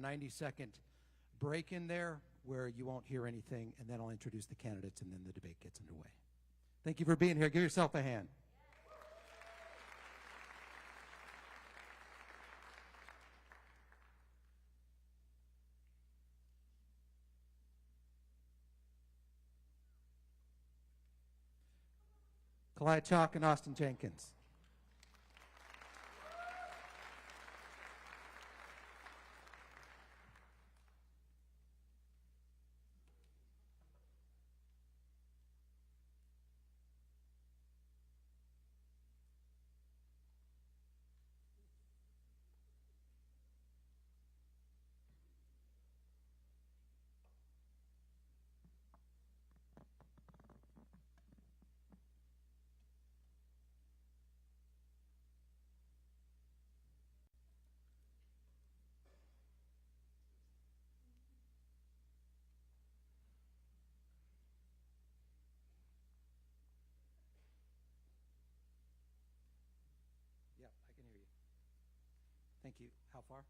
90-second break in there where you won't hear anything, and then I'll introduce the candidates, and then the debate gets underway. Thank you for being here. Give yourself a hand. Clyde Chalk and Austin Jenkins. Yep, I can hear you. Thank you. How far?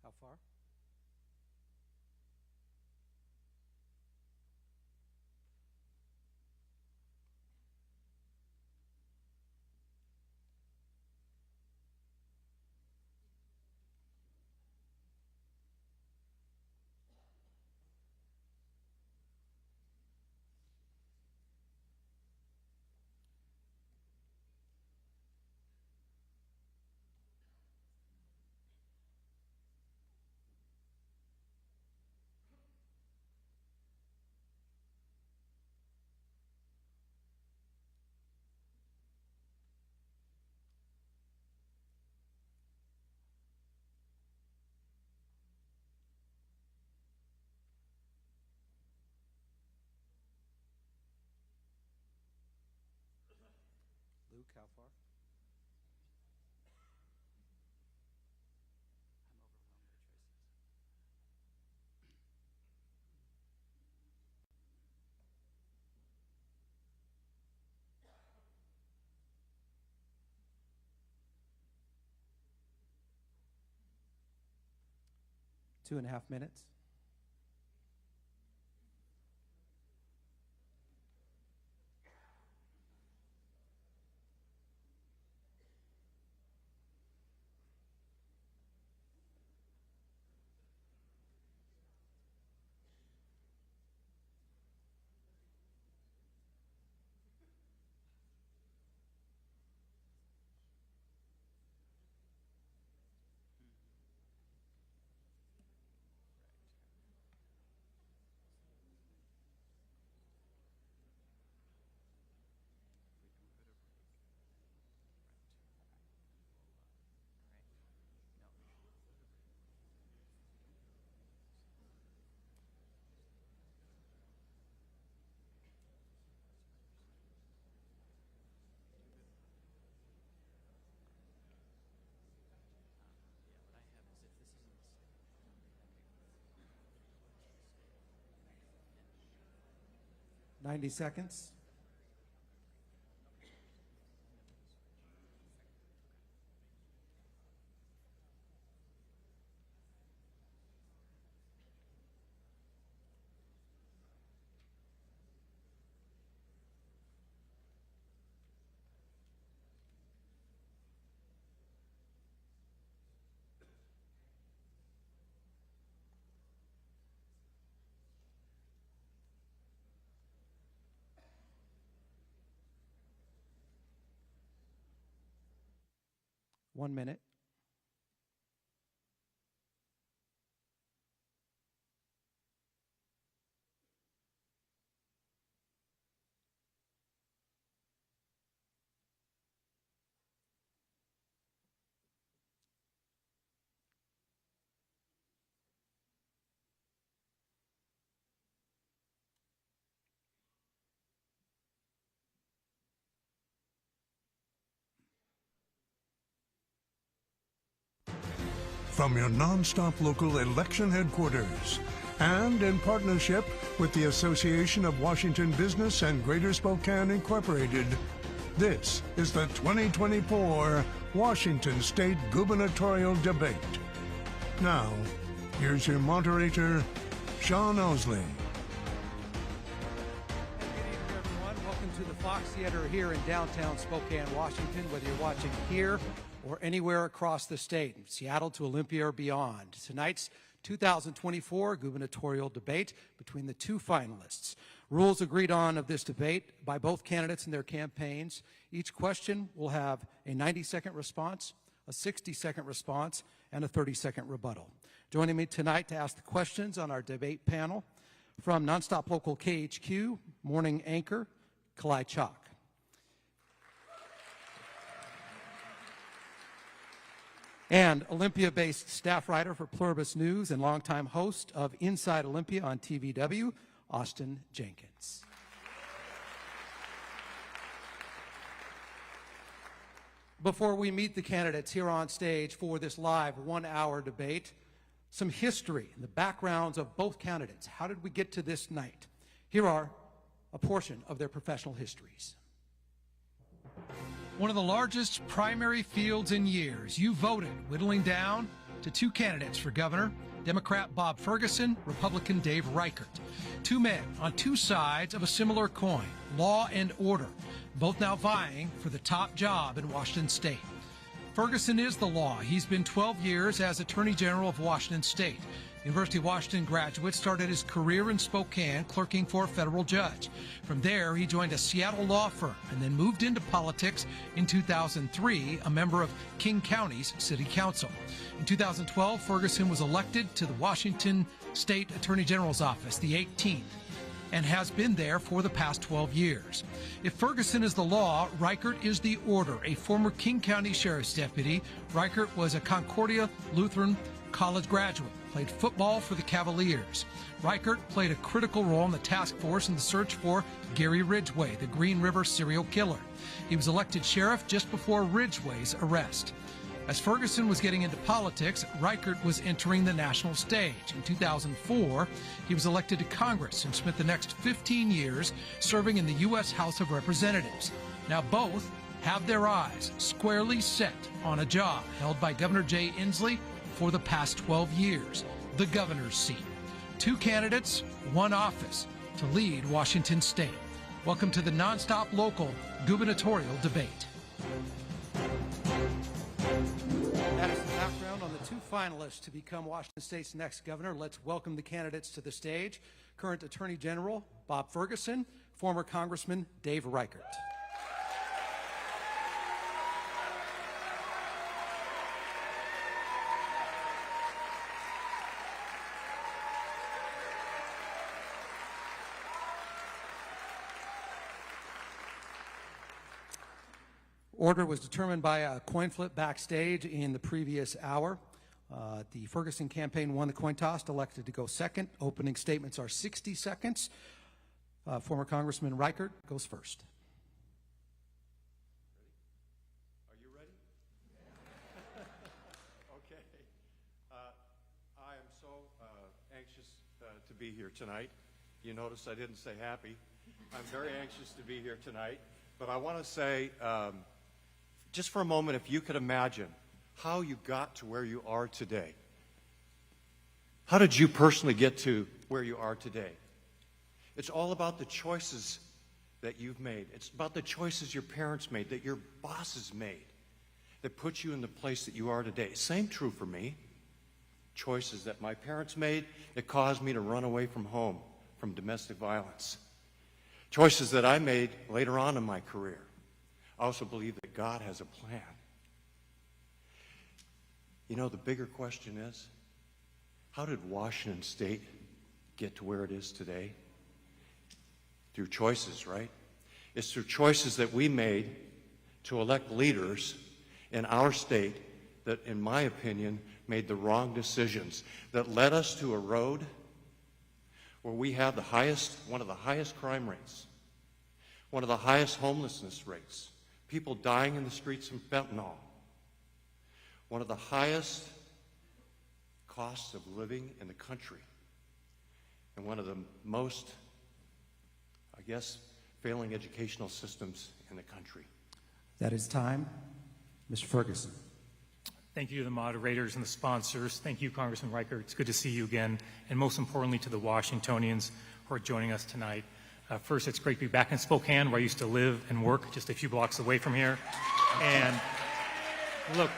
How far? Luke, how far? I'm overwhelmed by choices. 2.5 minutes. Yeah, 90 seconds. One minute. from your non-stop local election headquarters. And in partnership with the Association of Washington Business and Greater Spokane Incorporated, this is the 2024 Washington State Gubernatorial Debate. Now, here's your moderator, Sean Osley. Welcome to the Fox Theater here in downtown Spokane, Washington, whether you're watching here or anywhere across the state, from Seattle to Olympia or beyond. Tonight's 2024 gubernatorial debate between the two finalists. Rules agreed on of this debate by both candidates and their campaigns. Each question will have a 90-second response, a 60-second response, and a 30-second rebuttal. Joining me tonight to ask the questions on our debate panel, from nonstop local KHQ morning anchor Kalai Chalk. And Olympia-based staff writer for Pluribus News and longtime host of Inside Olympia on TVW, Austin Jenkins. Before we meet the candidates here on stage for this live one-hour debate, some history and the backgrounds of both candidates. How did we get to this night? Here are a portion of their professional histories. One of the largest primary fields in years, you voted, whittling down to two candidates for governor, Democrat Bob Ferguson, Republican Dave Reichert. Two men on two sides of a similar coin, law and order, both now vying for the top job in Washington State. Ferguson is the law. He's been 12 years as Attorney General of Washington State. University of Washington graduate, started his career in Spokane clerking for a federal judge. From there, he joined a Seattle law firm and then moved into politics in 2003, a member of King County's City Council. In 2012, Ferguson was elected to the Washington State Attorney General's office, the 18th, and has been there for the past 12 years. If Ferguson is the law, Reichert is the order. A former King County Sheriff's deputy, Reichert was a Concordia Lutheran College graduate, played football for the Cavaliers. Reichert played a critical role in the task force in the search for Gary Ridgway, the Green River serial killer. He was elected sheriff just before Ridgway's arrest. As Ferguson was getting into politics, Reichert was entering the national stage. In 2004, he was elected to Congress and spent the next 15 years serving in the U.S. House of Representatives. Now both have their eyes squarely set on a job held by Governor Jay Inslee for the past 12 years, the governor's seat. Two candidates, one office to lead Washington State. Welcome to the nonstop local gubernatorial debate. That is the background on the two finalists to become Washington State's next governor. Let's welcome the candidates to the stage. Current Attorney General Bob Ferguson, former Congressman Dave Reichert. Order was determined by a coin flip backstage in the previous hour. The Ferguson campaign won the coin toss, elected to go second. Opening statements are 60 seconds. Former Congressman Reichert goes first. Are you ready? Okay. I am so anxious to be here tonight. You notice I didn't say happy. I'm very anxious to be here tonight. But I want to say, just for a moment, if you could imagine how you got to where you are today. How did you personally get to where you are today? It's all about the choices that you've made. It's about the choices your parents made, that your bosses made, that put you in the place that you are today. Same true for me. Choices that my parents made that caused me to run away from home, from domestic violence. Choices that I made later on in my career. I also believe that God has a plan. You know, the bigger question is, how did Washington State get to where it is today? Through choices, right? It's through choices that we made to elect leaders in our state that, in my opinion, made the wrong decisions, that led us to a road where we have one of the highest crime rates, one of the highest homelessness rates, people dying in the streets from fentanyl, one of the highest costs of living in the country and one of the most, I guess, failing educational systems in the country. That is time. Mr. Ferguson. Thank you to the moderators and the sponsors. Thank you, Congressman Reichert. It's good to see you again. And most importantly, to the Washingtonians who are joining us tonight. First, it's great to be back in Spokane, where I used to live and work just a few blocks away from here. And look,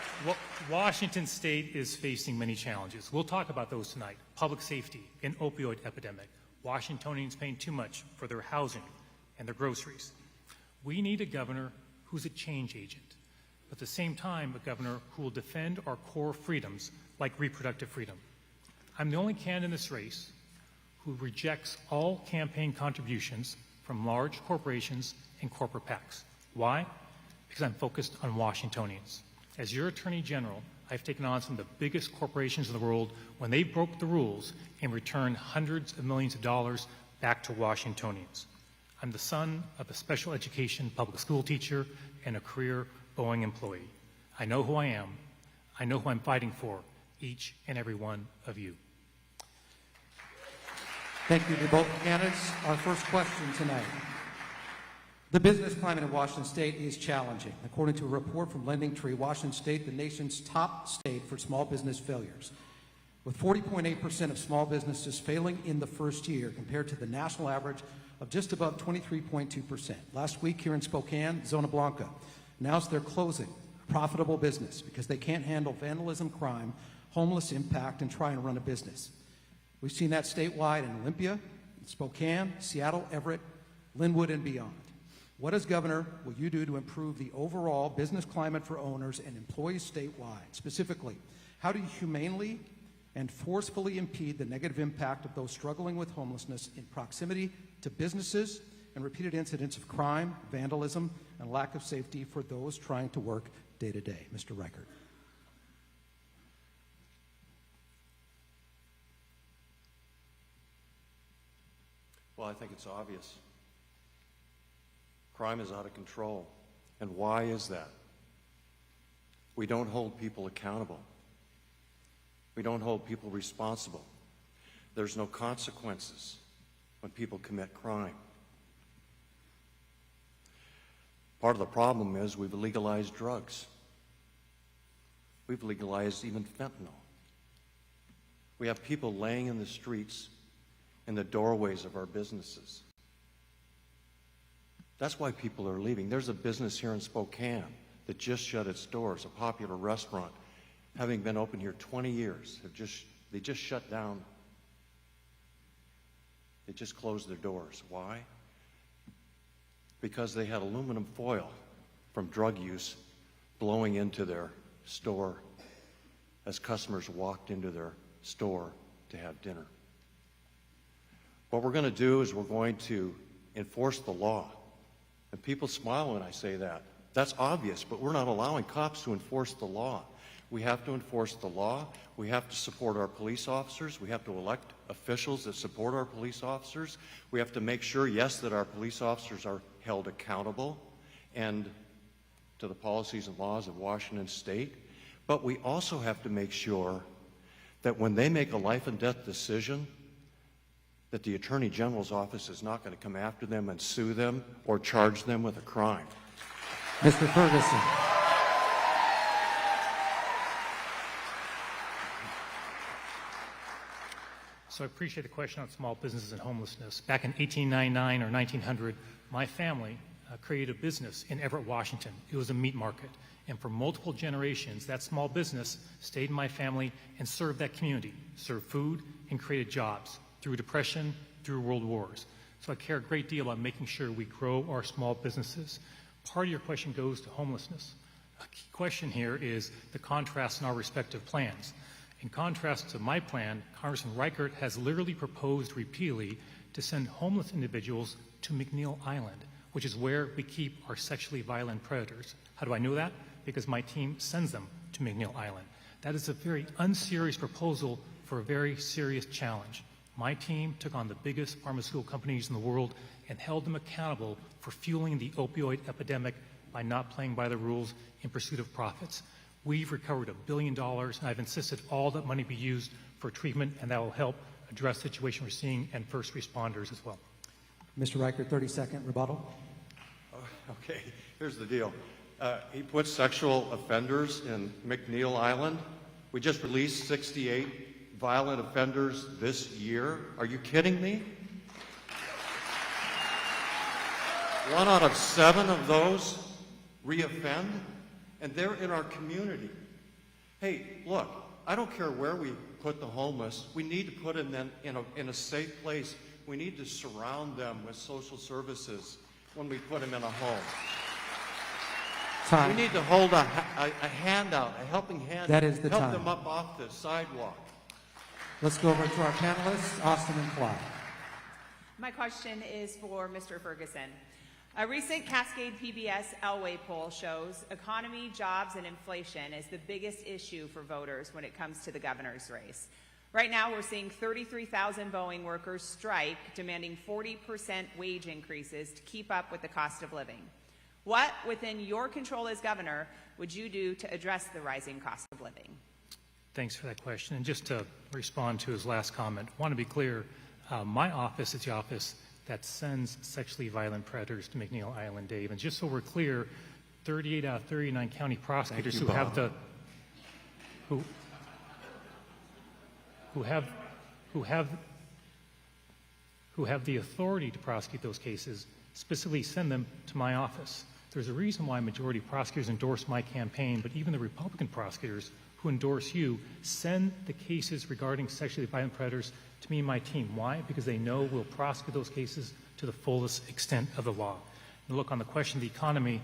Washington State is facing many challenges. We'll talk about those tonight. Public safety, an opioid epidemic, Washingtonians paying too much for their housing and their groceries. We need a governor who's a change agent, but at the same time, a governor who will defend our core freedoms like reproductive freedom. I'm the only candidate in this race who rejects all campaign contributions from large corporations and corporate PACs. Why? Because I'm focused on Washingtonians. As your Attorney General, I've taken on some of the biggest corporations in the world when they broke the rules and returned hundreds of millions of dollars back to Washingtonians. I'm the son of a special education public school teacher and a career Boeing employee. I know who I am. I know who I'm fighting for, each and every one of you. Thank you to both candidates. Our first question tonight. The business climate in Washington State is challenging. According to a report from Lending Tree, Washington State, the nation's top state for small business failures, with 40.8% of small businesses failing in the first year compared to the national average of just above 23.2%. Last week here in Spokane, Zona Blanca announced they're closing a profitable business because they can't handle vandalism, crime, homeless impact, and try and run a business. We've seen that statewide in Olympia, Spokane, Seattle, Everett, Linwood, and beyond. What as governor will you do to improve the overall business climate for owners and employees statewide? Specifically, how do you humanely and forcefully impede the negative impact of those struggling with homelessness in proximity to businesses and repeated incidents of crime, vandalism, and lack of safety for those trying to work day to day? Mr. Reichert. Well, I think it's obvious. Crime is out of control. And why is that? We don't hold people accountable. We don't hold people responsible. There's no consequences when people commit crime. Part of the problem is we've legalized drugs. We've legalized even fentanyl. We have people laying in the streets in the doorways of our businesses. That's why people are leaving. There's a business here in Spokane that just shut its doors, a popular restaurant, having been open here 20 years. They just shut down. They just closed their doors. Why? Because they had aluminum foil from drug use blowing into their store as customers walked into their store to have dinner. What we're going to do is we're going to enforce the law. And people smile when I say that. That's obvious, but we're not allowing cops to enforce the law. We have to enforce the law. We have to support our police officers. We have to elect officials that support our police officers. We have to make sure, yes, that our police officers are held accountable and to the policies and laws of Washington State. But we also have to make sure that when they make a life and death decision, that the Attorney General's office is not going to come after them and sue them or charge them with a crime. Mr. Ferguson. So I appreciate the question on small businesses and homelessness. Back in 1899 or 1900, my family created a business in Everett, Washington. It was a meat market. And for multiple generations, that small business stayed in my family and served that community, served food and created jobs through Depression, through World Wars. So I care a great deal about making sure we grow our small businesses. Part of your question goes to homelessness. A key question here is the contrast in our respective plans. In contrast to my plan, Congressman Reichert has literally proposed repeatedly to send homeless individuals to McNeil Island, which is where we keep our sexually violent predators. How do I know that? Because my team sends them to McNeil Island. That is a very unserious proposal for a very serious challenge. My team took on the biggest pharmaceutical companies in the world and held them accountable for fueling the opioid epidemic by not playing by the rules in pursuit of profits. We've recovered $1 billion, and I've insisted all that money be used for treatment, and that will help address the situation we're seeing and first responders as well. Mr. Reichert, 30-second rebuttal. Okay, here's the deal. He puts sexual offenders in McNeil Island. We just released 68 violent offenders this year. Are you kidding me? 1 out of 7 of those reoffend, and they're in our community. Hey, look, I don't care where we put the homeless. We need to put them in a safe place. We need to surround them with social services when we put them in a home. Time. We need to hold a hand out, a helping hand. That is the help time. them up off the sidewalk. Let's go over to our panelists, Austin and Clyde. My question is for Mr. Ferguson. A recent Cascade PBS Elway poll shows economy, jobs, and inflation is the biggest issue for voters when it comes to the governor's race. Right now, we're seeing 33,000 Boeing workers strike, demanding 40% wage increases to keep up with the cost of living. What, within your control as governor, would you do to address the rising cost of living? Thanks for that question. And just to respond to his last comment, I want to be clear, my office is the office that sends sexually violent predators to McNeil Island, Dave. And just so we're clear, 38 out of 39 county prosecutors who have the authority to prosecute those cases specifically send them to my office. There's a reason why majority prosecutors endorse my campaign, but even the Republican prosecutors who endorse you send the cases regarding sexually violent predators to me and my team. Why? Because they know we'll prosecute those cases to the fullest extent of the law. And look, on the question of the economy,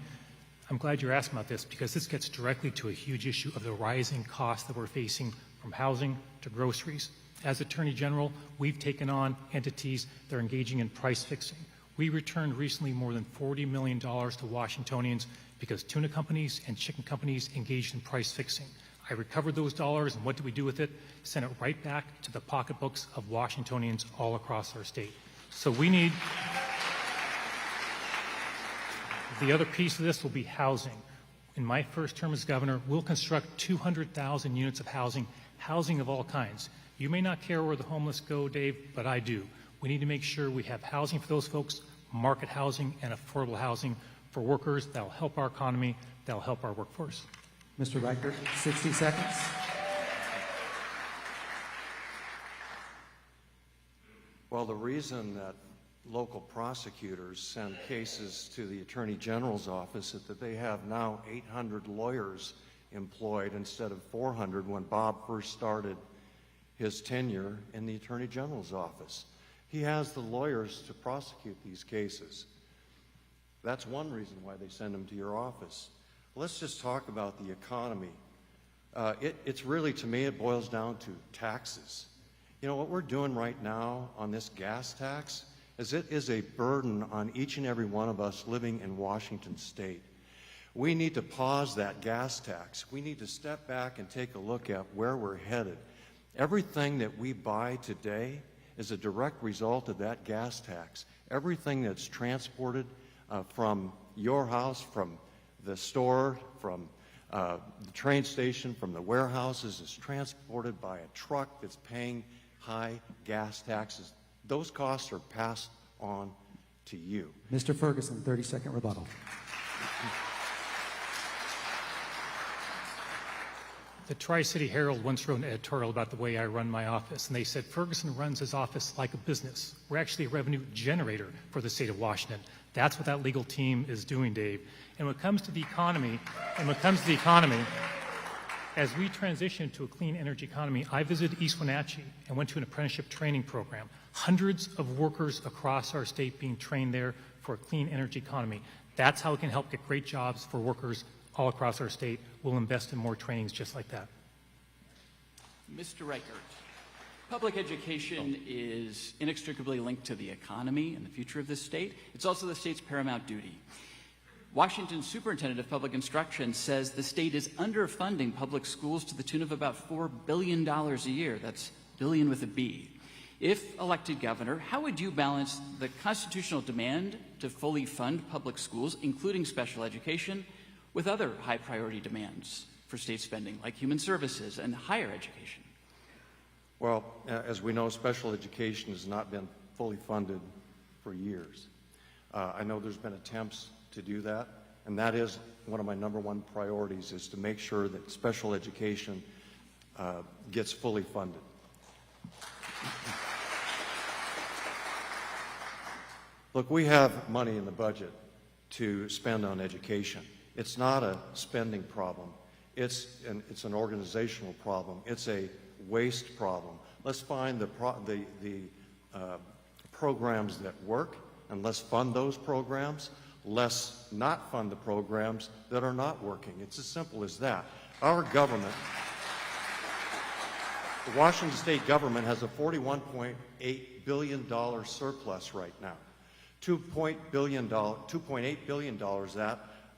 I'm glad you're asking about this because this gets directly to a huge issue of the rising costs that we're facing from housing to groceries. As Attorney General, we've taken on entities that are engaging in price fixing. We returned recently more than $40 million to Washingtonians because tuna companies and chicken companies engaged in price fixing. I recovered those dollars, and what did we do with it? Sent it right back to the pocketbooks of Washingtonians all across our state. So we need... The other piece of this will be housing. In my first term as governor, we'll construct 200,000 units of housing of all kinds. You may not care where the homeless go, Dave, but I do. We need to make sure we have housing for those folks, market housing and affordable housing for workers that will help our economy, that will help our workforce. Mr. Reichert, 60 seconds. Well, the reason that local prosecutors send cases to the Attorney General's office is that they have now 800 lawyers employed instead of 400 when Bob first started his tenure in the Attorney General's office. He has the lawyers to prosecute these cases. That's one reason why they send them to your office. Let's just talk about the economy. It's really, to me, it boils down to taxes. You know, what we're doing right now on this gas tax is it is a burden on each and every one of us living in Washington State. We need to pause that gas tax. We need to step back and take a look at where we're headed. Everything that we buy today is a direct result of that gas tax. Everything that's transported from your house, from the store, from the train station, from the warehouses is transported by a truck that's paying high gas taxes. Those costs are passed on to you. Mr. Ferguson, 30-second rebuttal. The Tri-City Herald once wrote an editorial about the way I run my office, and they said Ferguson runs his office like a business. We're actually a revenue generator for the state of Washington. That's what that legal team is doing, Dave. And when it comes to the economy, as we transition to a clean energy economy, I visited East Wenatchee and went to an apprenticeship training program. Hundreds of workers across our state being trained there for a clean energy economy. That's how we can help get great jobs for workers all across our state. We'll invest in more trainings just like that. Mr. Reichert, public education is inextricably linked to the economy and the future of this state. It's also the state's paramount duty. Washington's Superintendent of Public Instruction says the state is underfunding public schools to the tune of about $4 billion a year. That's billion with a B. If elected governor, how would you balance the constitutional demand to fully fund public schools, including special education, with other high-priority demands? for state spending, like human services and higher education? Well, as we know, special education has not been fully funded for years. I know there's been attempts to do that, and that is one of my #1 priorities, is to make sure that special education gets fully funded. Look, we have money in the budget to spend on education. It's not a spending problem. It's an organizational problem. It's a waste problem. Let's find the programs that work, and let's fund those programs. Let's not fund the programs that are not working. It's as simple as that. Our government, the Washington State government, has a $41.8 billion surplus right now. $2.8 billion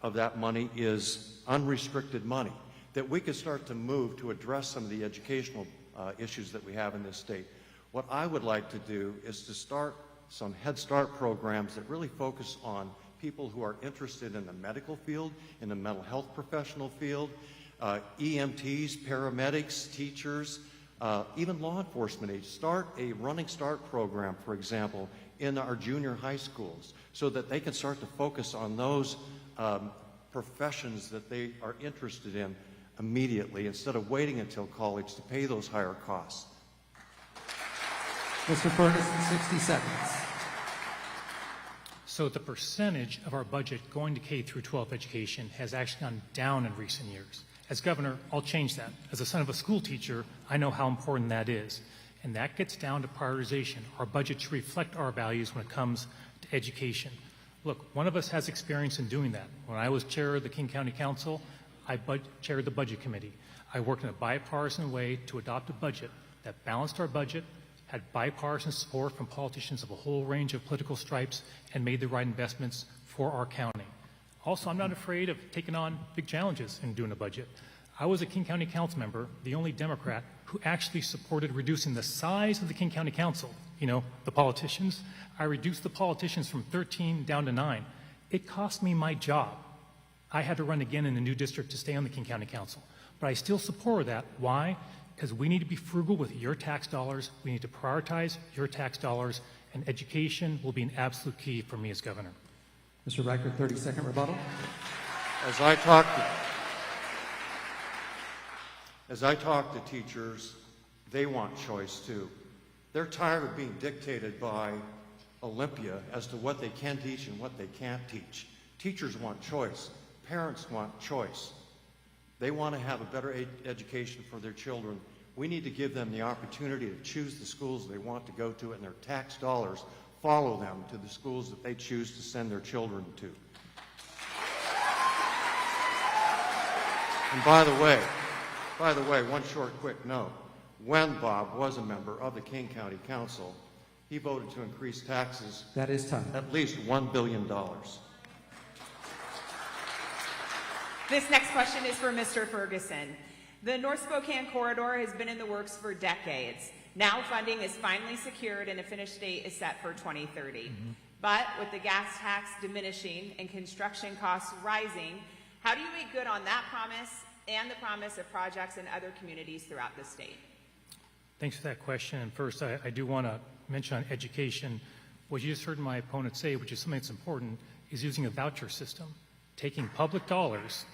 of that money is unrestricted money that we could start to move to address some of the educational issues that we have in this state. What I would like to do is to start some Head Start programs that really focus on people who are interested in the medical field, in the mental health professional field, EMTs, paramedics, teachers, even law enforcement aides. Start a Running Start program, for example, in our junior high schools so that they can start to focus on those professions that they are interested in immediately instead of waiting until college to pay those higher costs. Mr. Ferguson, 60 seconds. So the percentage of our budget going to K through 12 education has actually gone down in recent years. As governor, I'll change that. As a son of a school teacher, I know how important that is. And that gets down to prioritization. Our budget should reflect our values when it comes to education. Look, one of us has experience in doing that. When I was chair of the King County Council, I chaired the Budget Committee. I worked in a bipartisan way to adopt a budget that balanced our budget, had bipartisan support from politicians of a whole range of political stripes, and made the right investments for our county. Also, I'm not afraid of taking on big challenges in doing a budget. I was a King County Council member, the only Democrat, who actually supported reducing the size of the King County Council. You know, the politicians. I reduced the politicians from 13 down to 9. It cost me my job. I had to run again in a new district to stay on the King County Council. But I still support that. Why? Because we need to be frugal with your tax dollars. We need to prioritize your tax dollars, and education will be an absolute key for me as governor. Mr. Reichert, 30-second rebuttal. As I talk to teachers, they want choice too. They're tired of being dictated by Olympia as to what they can teach and what they can't teach. Teachers want choice. Parents want choice. They want to have a better education for their children. We need to give them the opportunity to choose the schools they want to go to, and their tax dollars follow them to the schools that they choose to send their children to. And by the way, one short quick note. When Bob was a member of the King County Council, he voted to increase taxes That is time. at least $1 billion. This next question is for Mr. Ferguson. The North Spokane corridor has been in the works for decades. Now funding is finally secured and a finished date is set for 2030. But with the gas tax diminishing and construction costs rising, how do you make good on that promise and the promise of projects in other communities throughout the state? Thanks for that question. And first, I do want to mention on education, what you just heard my opponent say, which is something that's important, is using a voucher system. Taking public dollars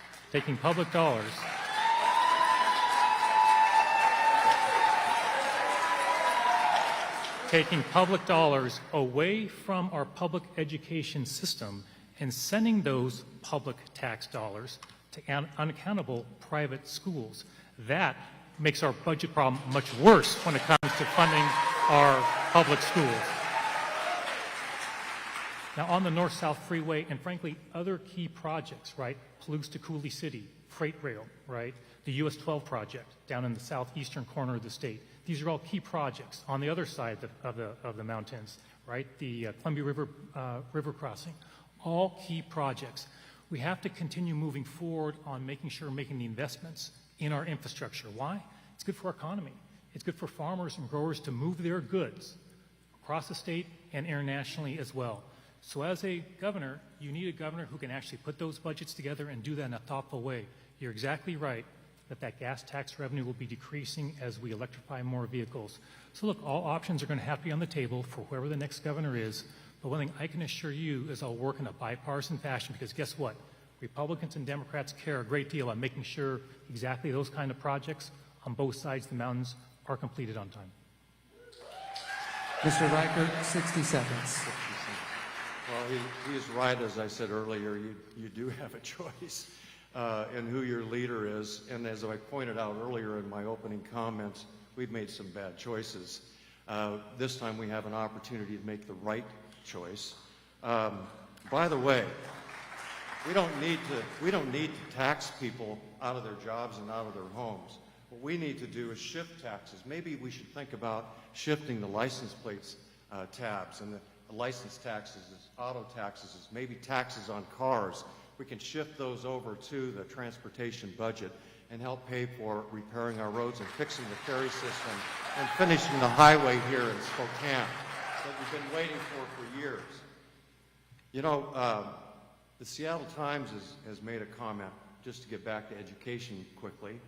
away from our public education system and sending those public tax dollars to unaccountable private schools. That makes our budget problem much worse when it comes to funding our public schools. Now, on the North-South Freeway, and frankly, other key projects, right? Palouse to Cooley City, freight rail, right? The US 12 project down in the southeastern corner of the state. These are all key projects on the other side of the mountains, right? The Columbia River crossing, all key projects. We have to continue moving forward on making sure we're making the investments in our infrastructure. Why? It's good for our economy. It's good for farmers and growers to move their goods across the state and internationally as well. So as a governor, you need a governor who can actually put those budgets together and do that in a thoughtful way. You're exactly right. that gas tax revenue will be decreasing as we electrify more vehicles. So look, all options are going to have to be on the table for whoever the next governor is. But one thing I can assure you is I'll work in a bipartisan fashion, because guess what? Republicans and Democrats care a great deal on making sure exactly those kind of projects on both sides of the mountains are completed on time. Mr. Reichert, 60 seconds. Well, he is right. As I said earlier, you do have a choice in who your leader is. And as I pointed out earlier in my opening comments, we've made some bad choices. This time we have an opportunity to make the right choice. By the way, we don't need to tax people out of their jobs and out of their homes. What we need to do is shift taxes. Maybe we should think about shifting the license plates tabs and the license taxes, auto taxes, maybe taxes on cars. We can shift those over to the transportation budget and help pay for repairing our roads and fixing the ferry system and finishing the highway here in Spokane that we've been waiting for years. You know, the Seattle Times has made a comment, just to get back to education quickly,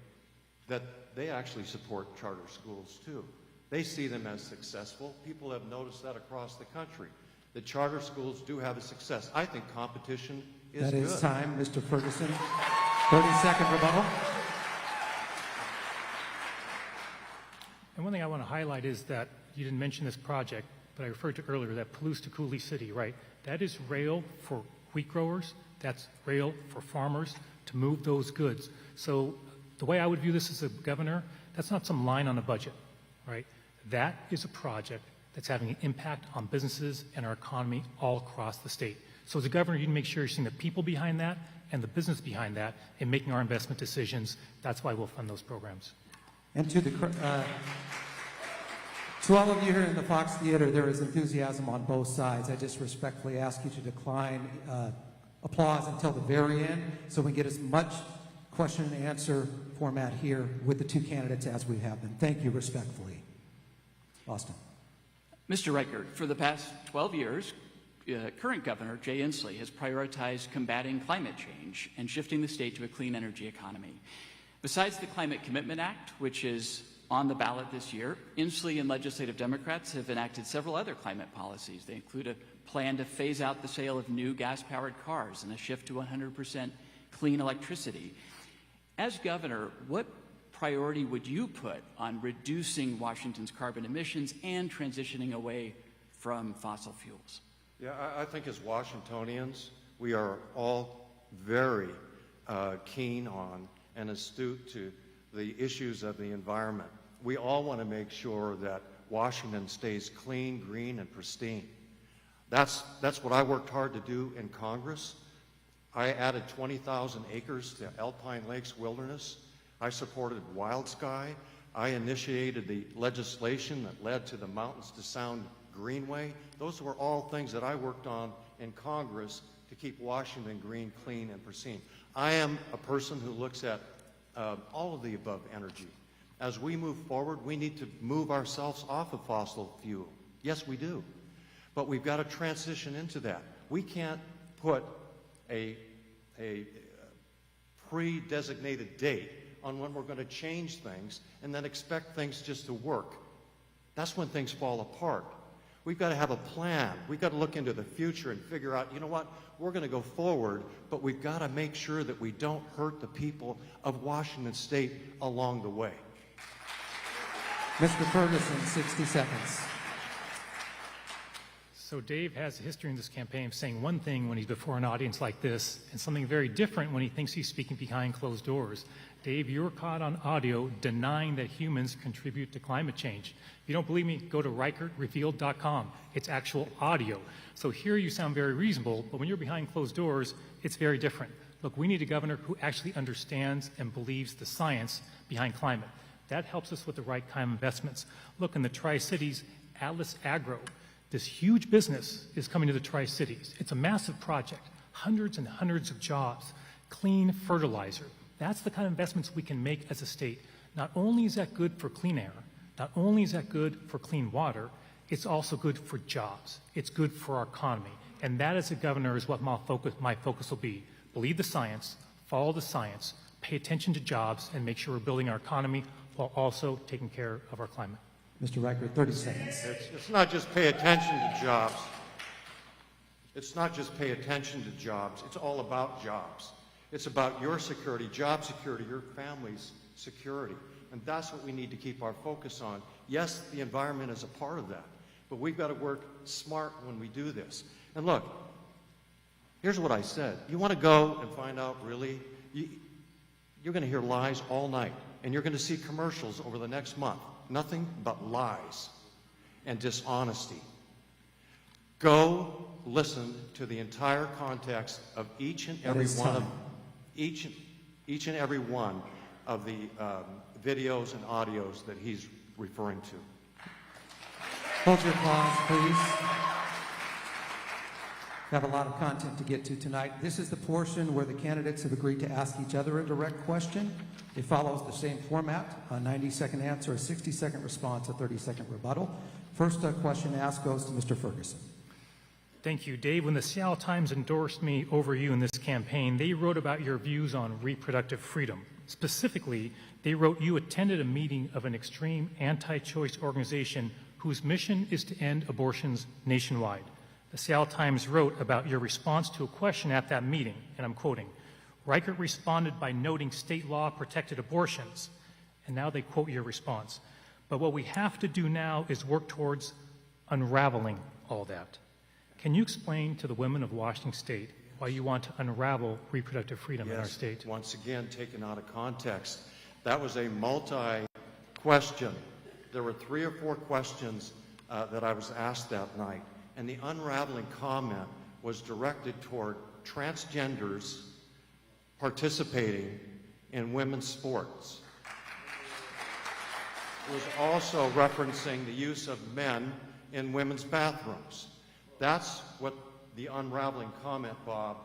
that they actually support charter schools too. They see them as successful. People have noticed that across the country. The charter schools do have a success. I think competition is good. That is time. Mr. Ferguson, 30-second rebuttal. And one thing I want to highlight is that you didn't mention this project, but I referred to earlier, that Palouse to Cooley City, right? That is rail for wheat growers. That's rail for farmers to move those goods. So the way I would view this as a governor, that's not some line on a budget, right? That is a project that's having an impact on businesses and our economy all across the state. So as a governor, you need to make sure you're seeing the people behind that and the business behind that in making our investment decisions. That's why we'll fund those programs. And to all of you here in the Fox Theater, there is enthusiasm on both sides. I just respectfully ask you to decline applause until the very end, so we get as much question and answer format here with the two candidates as we have them. Thank you respectfully. Austin. Mr. Reichert, for the past 12 years, current Governor Jay Inslee has prioritized combating climate change and shifting the state to a clean energy economy. Besides the Climate Commitment Act, which is on the ballot this year, Inslee and legislative Democrats have enacted several other climate policies. They include a plan to phase out the sale of new gas-powered cars and a shift to 100% clean electricity. As governor, what priority would you put on reducing Washington's carbon emissions and transitioning away from fossil fuels? Yeah, I think as Washingtonians, we are all very keen on and astute to the issues of the environment. We all want to make sure that Washington stays clean, green, and pristine. That's what I worked hard to do in Congress. I added 20,000 acres to Alpine Lakes Wilderness. I supported Wild Sky. I initiated the legislation that led to the Mountains to Sound Greenway. Those were all things that I worked on in Congress to keep Washington green, clean, and pristine. I am a person who looks at all of the above energy. As we move forward, we need to move ourselves off of fossil fuel. Yes, we do. But we've got to transition into that. We can't put a pre-designated date on when we're going to change things and then expect things just to work. That's when things fall apart. We've got to have a plan. We've got to look into the future and figure out, you know what, we're going to go forward, but we've got to make sure that we don't hurt the people of Washington State along the way. Mr. Ferguson, 60 seconds. So Dave has a history in this campaign of saying one thing when he's before an audience like this and something very different when he thinks he's speaking behind closed doors. Dave, you were caught on audio denying that humans contribute to climate change. If you don't believe me, go to ReichertRevealed.com. It's actual audio. So here you sound very reasonable, but when you're behind closed doors, it's very different. Look, we need a governor who actually understands and believes the science behind climate. That helps us with the right kind of investments. Look, in the Tri-Cities, Atlas Agro, this huge business is coming to the Tri-Cities. It's a massive project, hundreds and hundreds of jobs, clean fertilizer. That's the kind of investments we can make as a state. Not only is that good for clean air, not only is that good for clean water, it's also good for jobs. It's good for our economy. And that, as a governor, is what my focus will be. Believe the science, follow the science, pay attention to jobs, and make sure we're building our economy while also taking care of our climate. Mr. Reichert, 30 seconds. It's not just pay attention to jobs. It's not just pay attention to jobs. It's all about jobs. It's about your security, job security, your family's security. And that's what we need to keep our focus on. Yes, the environment is a part of that, but we've got to work smart when we do this. And look, here's what I said. You want to go and find out really, you're going to hear lies all night, and you're going to see commercials over the next month. Nothing but lies and dishonesty. Go listen to the entire context of each and every one of each and every one of the videos and audios that he's referring to. Hold your applause, please. We have a lot of content to get to tonight. This is the portion where the candidates have agreed to ask each other a direct question. It follows the same format, a 90-second answer, a 60-second response, a 30-second rebuttal. First question asked goes to Mr. Ferguson. Thank you, Dave. When the Seattle Times endorsed me over you in this campaign, they wrote about your views on reproductive freedom. Specifically, they wrote you attended a meeting of an extreme anti-choice organization whose mission is to end abortions nationwide. The Seattle Times wrote about your response to a question at that meeting, and I'm quoting, Reichert responded by noting state law protected abortions, and now they quote your response. But what we have to do now is work towards unraveling all that. Can you explain to the women of Washington State why you want to unravel reproductive freedom in our state? Once again, taken out of context. That was a multi-question. There were 3 or 4 questions that I was asked that night. And the unraveling comment was directed toward transgenders participating in women's sports. It was also referencing the use of men in women's bathrooms. That's what the unraveling comment, Bob,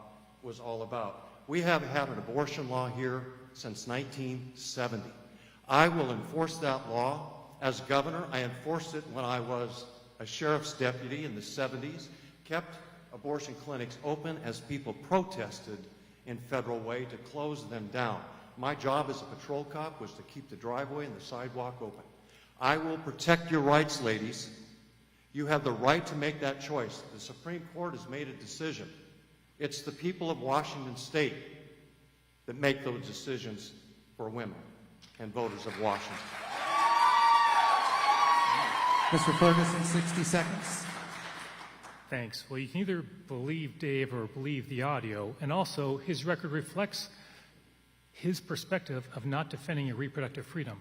was all about. We have had an abortion law here since 1970. I will enforce that law. As governor, I enforced it when I was a sheriff's deputy in the 70s, kept abortion clinics open as people protested in Federal Way to close them down. My job as a patrol cop was to keep the driveway and the sidewalk open. I will protect your rights, ladies. You have the right to make that choice. The Supreme Court has made a decision. It's the people of Washington State that make those decisions for women and voters of Washington. Mr. Ferguson, 60 seconds. Thanks. Well, you can either believe Dave or believe the audio, and also his record reflects his perspective of not defending your reproductive freedom.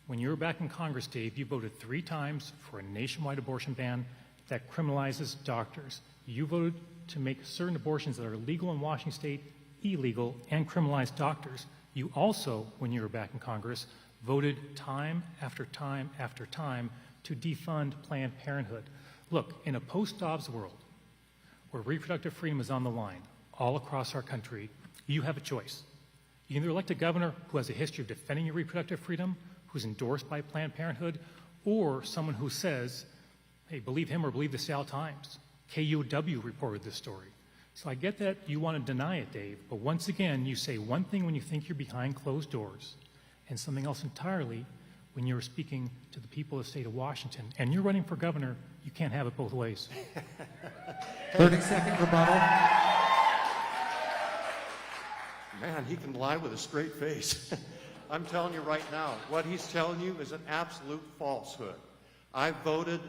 When you were back in Congress, Dave, you voted 3 times for a nationwide abortion ban that criminalizes doctors. You voted to make certain abortions that are legal in Washington State illegal and criminalize doctors. You also, when you were back in Congress, voted time after time after time to defund Planned Parenthood. Look, in a post-Dobbs world where reproductive freedom is on the line all across our country, you have a choice. You can either elect a governor who has a history of defending your reproductive freedom, who's endorsed by Planned Parenthood, or someone who says, hey, believe him or believe the Seattle Times. KUOW reported this story. So I get that you want to deny it, Dave, but once again, you say one thing when you think you're behind closed doors and something else entirely when you're speaking to the people of the state of Washington. And you're running for governor, you can't have it both ways. 30-second rebuttal. Man, he can lie with a straight face. I'm telling you right now, what he's telling you is an absolute falsehood. I voted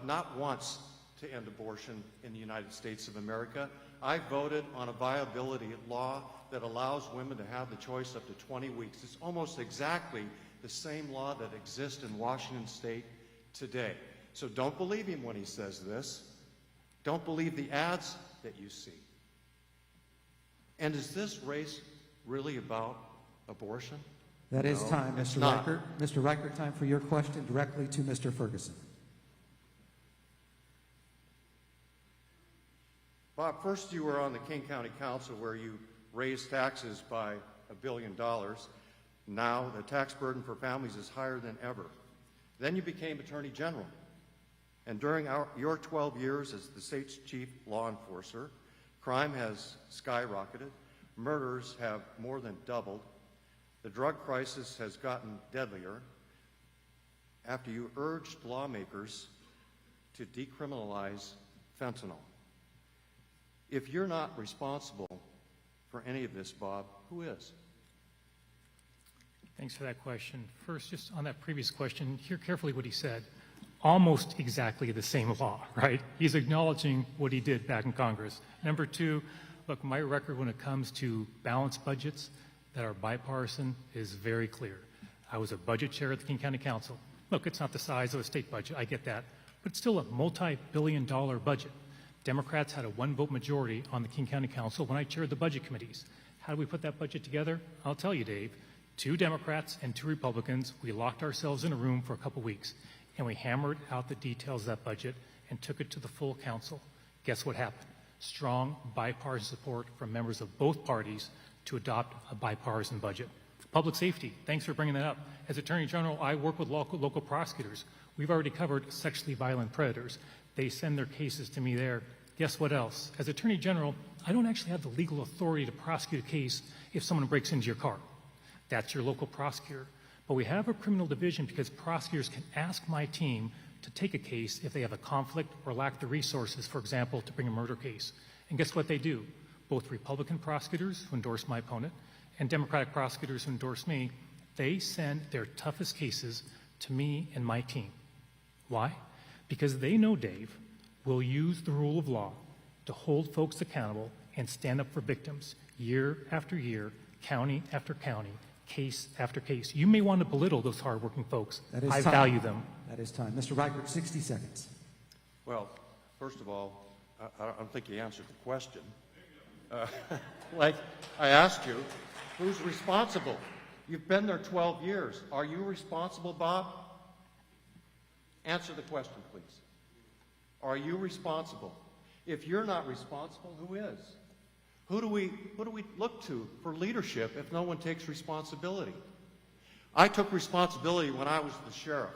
not once to end abortion in the United States of America. I voted on a viability law that allows women to have the choice up to 20 weeks. It's almost exactly the same law that exists in Washington State today. So don't believe him when he says this. Don't believe the ads that you see. And is this race really about abortion? That is No, time, it's Mr. not. Reichert. Mr. Reichert, time for your question directly to Mr. Ferguson. Bob, first you were on the King County Council where you raised taxes by $1 billion. Now the tax burden for families is higher than ever. Then you became Attorney General. And during your 12 years as the state's chief law enforcer, crime has skyrocketed, murders have more than doubled, The drug crisis has gotten deadlier after you urged lawmakers to decriminalize fentanyl. If you're not responsible for any of this, Bob, who is? Thanks for that question. First, just on that previous question, hear carefully what he said. Almost exactly the same law, right? He's acknowledging what he did back in Congress. Number two, look, my record when it comes to balanced budgets that are bipartisan is very clear. I was a budget chair at the King County Council. Look, it's not the size of a state budget, I get that, but it's still a multi-billion-dollar budget. Democrats had a one-vote majority on the King County Council when I chaired the budget committees. How do we put that budget together? I'll tell you, Dave. 2 Democrats and 2 Republicans, we locked ourselves in a room for a couple weeks, and we hammered out the details of that budget and took it to the full council. Guess what happened? Strong bipartisan support from members of both parties to adopt a bipartisan budget. Public safety, thanks for bringing that up. As Attorney General, I work with local prosecutors. We've already covered sexually violent predators. They send their cases to me there. Guess what else? As Attorney General, I don't actually have the legal authority to prosecute a case if someone breaks into your car. That's your local prosecutor. But we have a criminal division because prosecutors can ask my team to take a case if they have a conflict or lack the resources, for example, to bring a murder case. And guess what they do? Both Republican prosecutors who endorse my opponent and Democratic prosecutors who endorse me, they send their toughest cases to me and my team. Why? Because they know, Dave, we'll use the rule of law to hold folks accountable and stand up for victims year after year, county after county, case after case. You may want to belittle those hardworking folks. I value them. That is time. Mr. Reichert, 60 seconds. Well, first of all, I don't think you answered the question. Like I asked you, who's responsible? You've been there 12 years. Are you responsible, Bob? Answer the question, please. Are you responsible? If you're not responsible, who is? Who do we look to for leadership if no one takes responsibility? I took responsibility when I was the sheriff.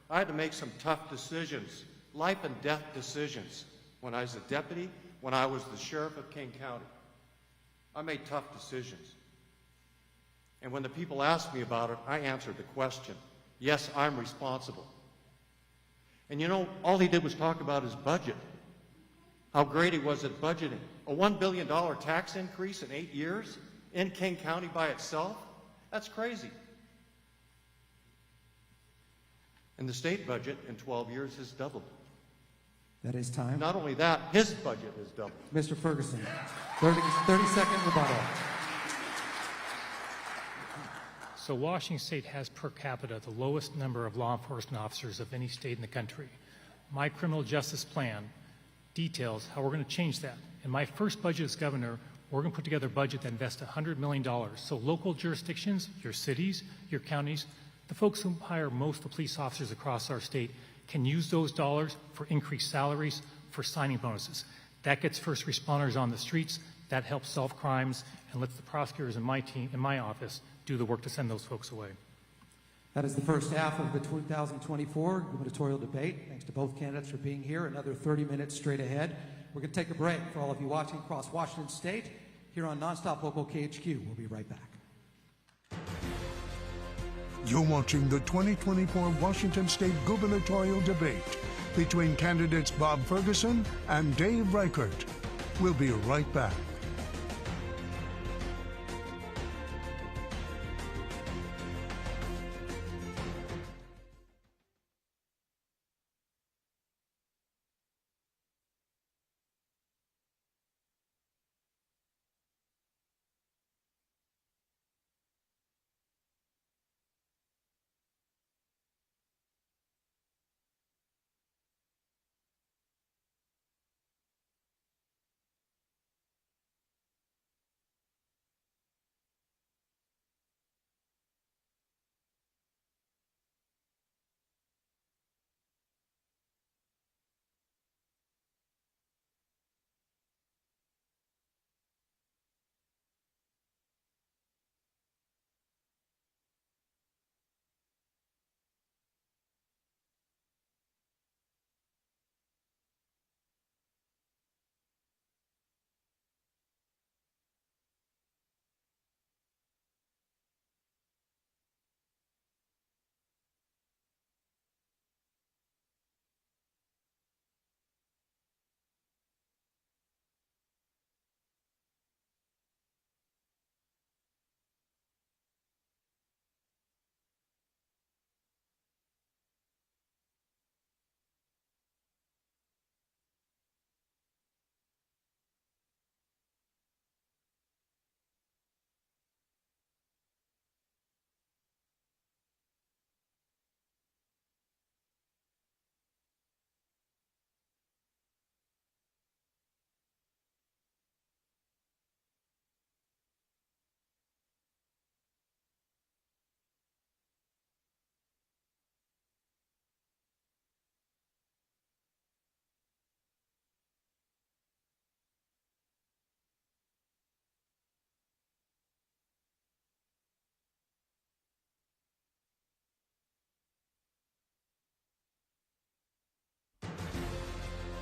I had to make some tough decisions, life and death decisions, when I was a deputy, when I was the sheriff of King County. I made tough decisions. And when the people asked me about it, I answered the question. Yes, I'm responsible. And you know, all he did was talk about his budget, how great he was at budgeting. A $1 billion tax increase in 8 years in King County by itself? That's crazy. And the state budget in 12 years has doubled. That is time. Not only that, his budget has doubled. Mr. Ferguson, 30-second rebuttal. So Washington State has per capita the lowest number of law enforcement officers of any state in the country. My criminal justice plan details how we're going to change that. In my first budget as governor, we're going to put together a budget that invests $100 million. So local jurisdictions, your cities, your counties, the folks who hire most of the police officers across our state can use those dollars for increased salaries, for signing bonuses. That gets first responders on the streets. That helps solve crimes and lets the prosecutors in my team, in my office, do the work to send those folks away. That is the first half of the 2024 gubernatorial debate. Thanks to both candidates for being here. Another 30 minutes straight ahead. We're going to take a break for all of you watching across Washington State here on Nonstop Local KHQ. We'll be right back. You're watching the 2024 Washington State gubernatorial debate between candidates Bob Ferguson and Dave Reichert. We'll be right back.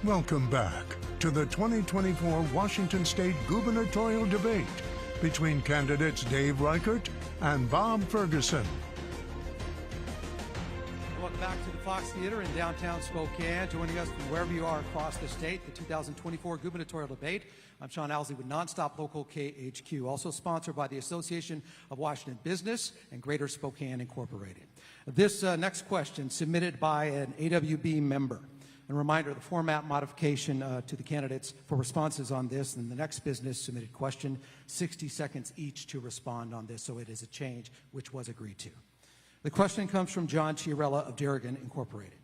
Welcome back to the 2024 Washington State Gubernatorial Debate between candidates Dave Reichert and Bob Ferguson. Welcome back to the Fox Theater in downtown Spokane. Joining us from wherever you are across the state, the 2024 Gubernatorial Debate. I'm Sean Owsley with Nonstop Local KHQ, also sponsored by the Association of Washington Business and Greater Spokane Incorporated. This next question submitted by an AWB member. And a reminder, the format modification to the candidates for responses on this and the next business submitted question, 60 seconds each to respond on this, so it is a change which was agreed to. The question comes from John Chiarella of Darrigan Incorporated.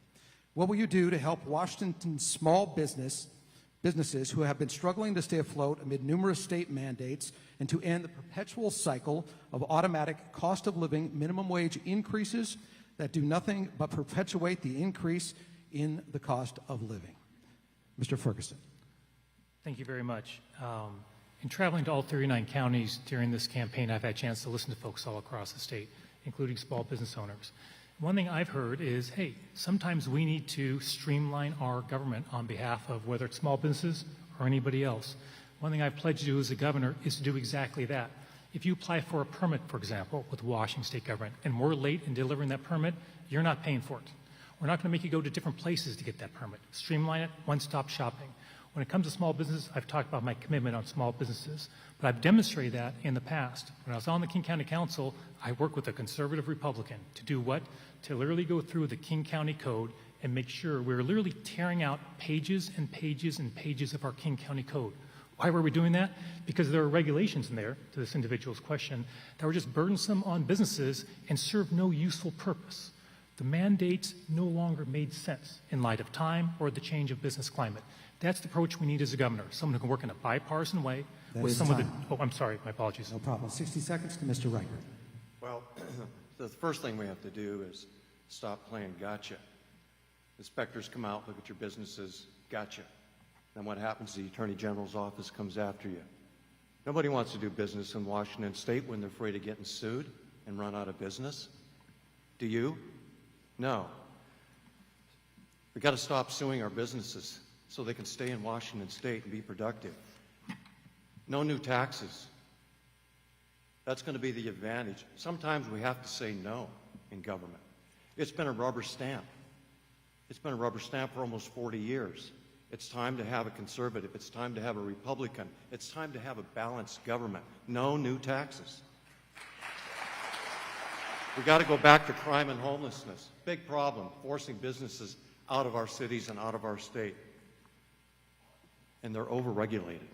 What will you do to help Washington's small businesses who have been struggling to stay afloat amid numerous state mandates and to end the perpetual cycle of automatic cost of living minimum wage increases that do nothing but perpetuate the increase in the cost of living? Mr. Ferguson. Thank you very much. In traveling to all 39 counties during this campaign, I've had a chance to listen to folks all across the state, including small business owners. One thing I've heard is, hey, sometimes we need to streamline our government on behalf of whether it's small businesses or anybody else. One thing I've pledged to do as a governor is to do exactly that. If you apply for a permit, for example, with Washington State government, and we're late in delivering that permit, you're not paying for it. We're not going to make you go to different places to get that permit. Streamline it, one-stop shopping. When it comes to small business, I've talked about my commitment on small businesses, but I've demonstrated that in the past. When I was on the King County Council, I worked with a conservative Republican to do what? To literally go through the King County Code and make sure we're literally tearing out pages and pages and pages of our King County Code. Why were we doing that? Because there are regulations in there, to this individual's question, that were just burdensome on businesses and served no useful purpose. The mandates no longer made sense in light of time or the change of business climate. That's the approach we need as a governor, someone who can work in a bipartisan way with someone that, oh, I'm sorry, my apologies. No problem. 60 seconds to Mr. Reichert. Well, the first thing we have to do is stop playing gotcha. Inspectors come out, look at your businesses, gotcha. Then what happens? The Attorney General's office comes after you. Nobody wants to do business in Washington State when they're afraid of getting sued and run out of business. Do you? No. We've got to stop suing our businesses so they can stay in Washington State and be productive. No new taxes. That's going to be the advantage. Sometimes we have to say no in government. It's been a rubber stamp. It's been a rubber stamp for almost 40 years. It's time to have a conservative. It's time to have a Republican. It's time to have a balanced government. No new taxes. We got to go back to crime and homelessness. Big problem, forcing businesses out of our cities and out of our state. And they're over-regulated.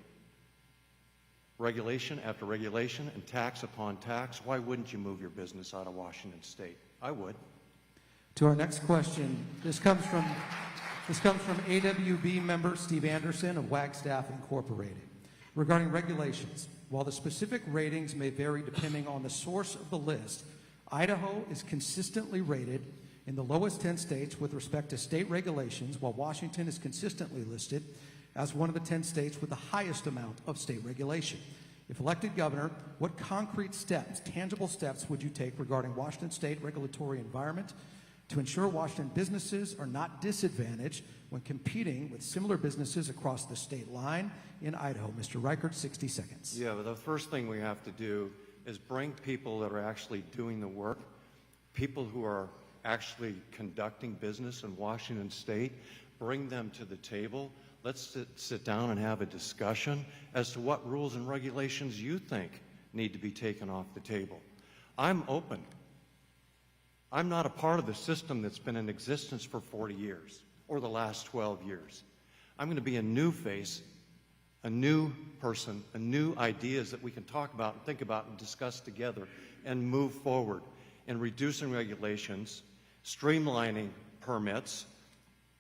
Regulation after regulation and tax upon tax. Why wouldn't you move your business out of Washington State? I would. To our next question, this comes from AWB member Steve Anderson of Wagstaff Incorporated. Regarding regulations, while the specific ratings may vary depending on the source of the list, Idaho is consistently rated in the lowest 10 states with respect to state regulations, while Washington is consistently listed as one of the 10 states with the highest amount of state regulation. If elected governor, what concrete steps, tangible steps, would you take regarding Washington State regulatory environment to ensure Washington businesses are not disadvantaged when competing with similar businesses across the state line in Idaho? Mr. Reichert, 60 seconds. Yeah, but the first thing we have to do is bring people that are actually doing the work, people who are actually conducting business in Washington State, bring them to the table. Let's sit down and have a discussion as to what rules and regulations you think need to be taken off the table. I'm open. I'm not a part of the system that's been in existence for 40 years or the last 12 years. I'm going to be a new face, a new person, a new ideas that we can talk about and think about and discuss together and move forward in reducing regulations, streamlining permits,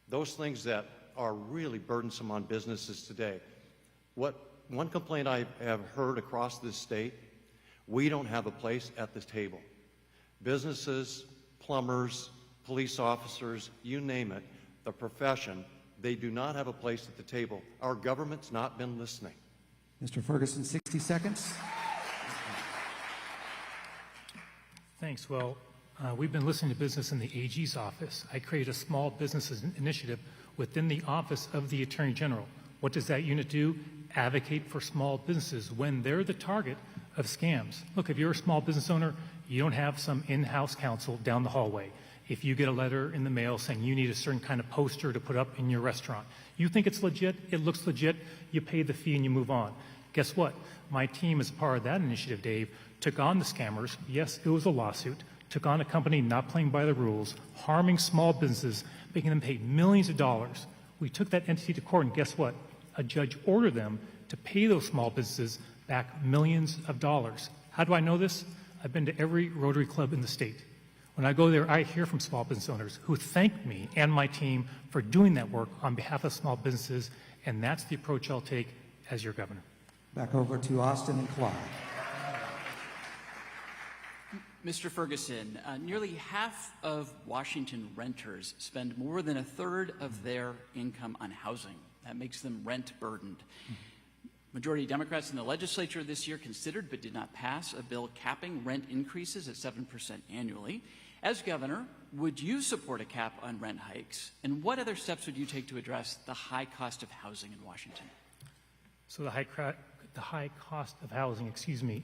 those things that are really burdensome on businesses today. One complaint I have heard across this state, we don't have a place at the table. Businesses, plumbers, police officers, you name it, the profession, they do not have a place at the table. Our government's not been listening. Mr. Ferguson, 60 seconds. Thanks. Well, we've been listening to business in the AG's office. I created a small businesses initiative within the Office of the Attorney General. What does that unit do? Advocate for small businesses when they're the target of scams. Look, if you're a small business owner, you don't have some in-house counsel down the hallway. If you get a letter in the mail saying you need a certain kind of poster to put up in your restaurant, you think it's legit, it looks legit, you pay the fee and you move on. Guess what? My team, as part of that initiative, Dave, took on the scammers. Yes, it was a lawsuit. Took on a company not playing by the rules, harming small businesses, making them pay millions of dollars. We took that entity to court, and guess what? A judge ordered them to pay those small businesses back millions of dollars. How do I know this? I've been to every Rotary Club in the state. When I go there, I hear from small business owners who thank me and my team for doing that work on behalf of small businesses, and that's the approach I'll take as your governor. Back over to Austin and Clyde. Mr. Ferguson, nearly half of Washington renters spend more than a third of their income on housing. That makes them rent-burdened. Majority Democrats in the legislature this year considered but did not pass a bill capping rent increases at 7% annually. As governor, would you support a cap on rent hikes? And what other steps would you take to address the high cost of housing in Washington? So the high cost of housing,